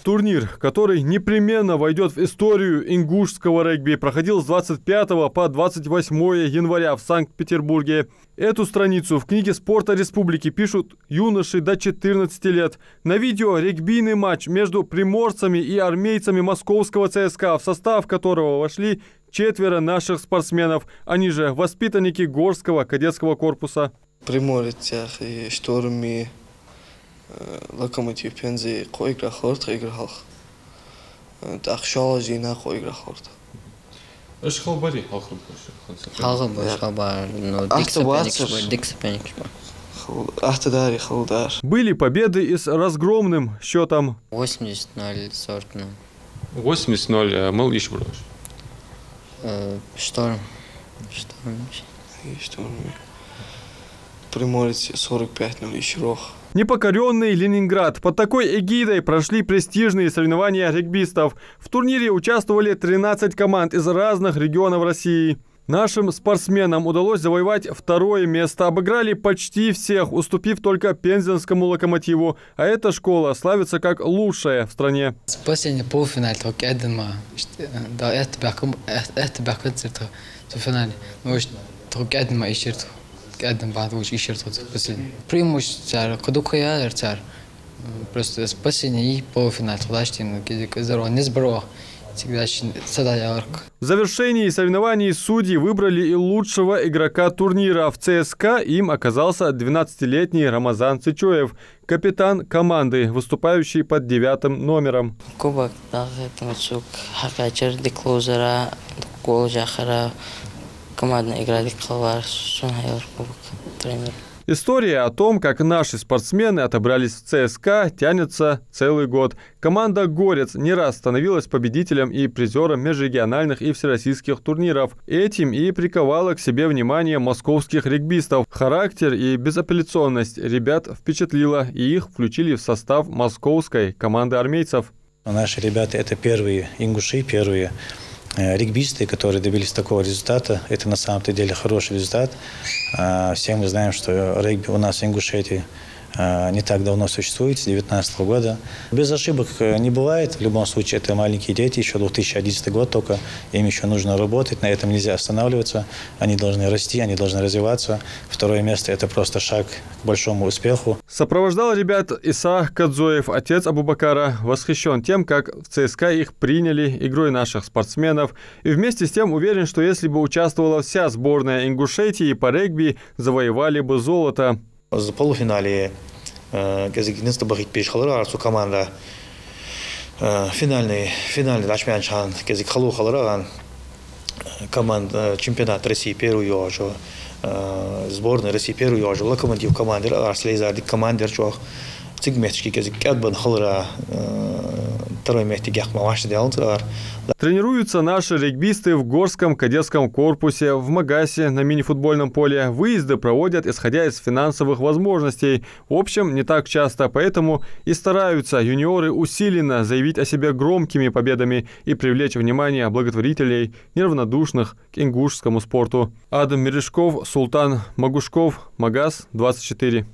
Турнир, который непременно войдет в историю ингушского регби, проходил с 25 по 28 января в Санкт-Петербурге. Эту страницу в книге спорта республики пишут юноши до 14 лет. На видео регбийный матч между приморцами и армейцами московского ЦСКА, в состав которого вошли 4 наших спортсменов, они же воспитанники Горского кадетского корпуса. Приморец и Шторми, Локомотив Пензы, Койгра Хорт, играл. Тахшал Жина Койгра Хорт. Эш халбари, халбар, но диксапеник. Были победы и с разгромным счетом. 80-0, 40-0. 80-0, мыл еще брось. Шторм. Приморец 45-0, Ищерох. Непокоренный Ленинград. Под такой эгидой прошли престижные соревнования регбистов. В турнире участвовали 13 команд из разных регионов России. Нашим спортсменам удалось завоевать 2-е место. Обыграли почти всех, уступив только Пензенскому Локомотиву. А эта школа славится как лучшая в стране. Последний полуфинал, только один ма. Да, это баконцерт в финале. Только один ма ищет. Один бадуш ищет последний. Преимущество, кудукая царь. Просто последний полуфинал, туда что здорово, не сбро. В завершении соревнований судьи выбрали и лучшего игрока турнира. В ЦСКА им оказался 12-летний Рамазан Цычоев, капитан команды, выступающий под 9-м номером. Кубок, командная игра, тренер. История о том, как наши спортсмены отобрались в ЦСКА, тянется целый год. Команда «Горец» не раз становилась победителем и призером межрегиональных и всероссийских турниров. Этим и приковала к себе внимание московских регбистов. Характер и безапелляционность ребят впечатлила, и их включили в состав московской команды армейцев. Наши ребята – это первые ингуши, первые регбисты, которые добились такого результата. Это на самом-то деле хороший результат. Все мы знаем, что регби у нас в Ингушетии не так давно существует, с 2019 года. Без ошибок не бывает. В любом случае, это маленькие дети, еще 2011 год только. Им еще нужно работать, на этом нельзя останавливаться. Они должны расти, они должны развиваться. 2-е место – это просто шаг к большому успеху. Сопровождал ребят Исаак Кадзоев, отец Абубакара, восхищен тем, как в ЦСКА их приняли, игрой наших спортсменов. И вместе с тем уверен, что если бы участвовала вся сборная Ингушетии по регби, завоевали бы золото. В полуфинале команда финальный дашмянчан команда чемпионат России первую яжу сборная России первую яжу Локомотив командир Арслейзарди командир чох цигметчики кадбан халра 2-й месте гахмаваш делал. Тренируются наши регбисты в Горском кадетском корпусе, в Магасе, на мини-футбольном поле. Выезды проводят, исходя из финансовых возможностей. В общем, не так часто, поэтому и стараются юниоры усиленно заявить о себе громкими победами и привлечь внимание благотворителей, неравнодушных к ингушскому спорту. Адам Мережков, Султан Магушков, Магас, 24.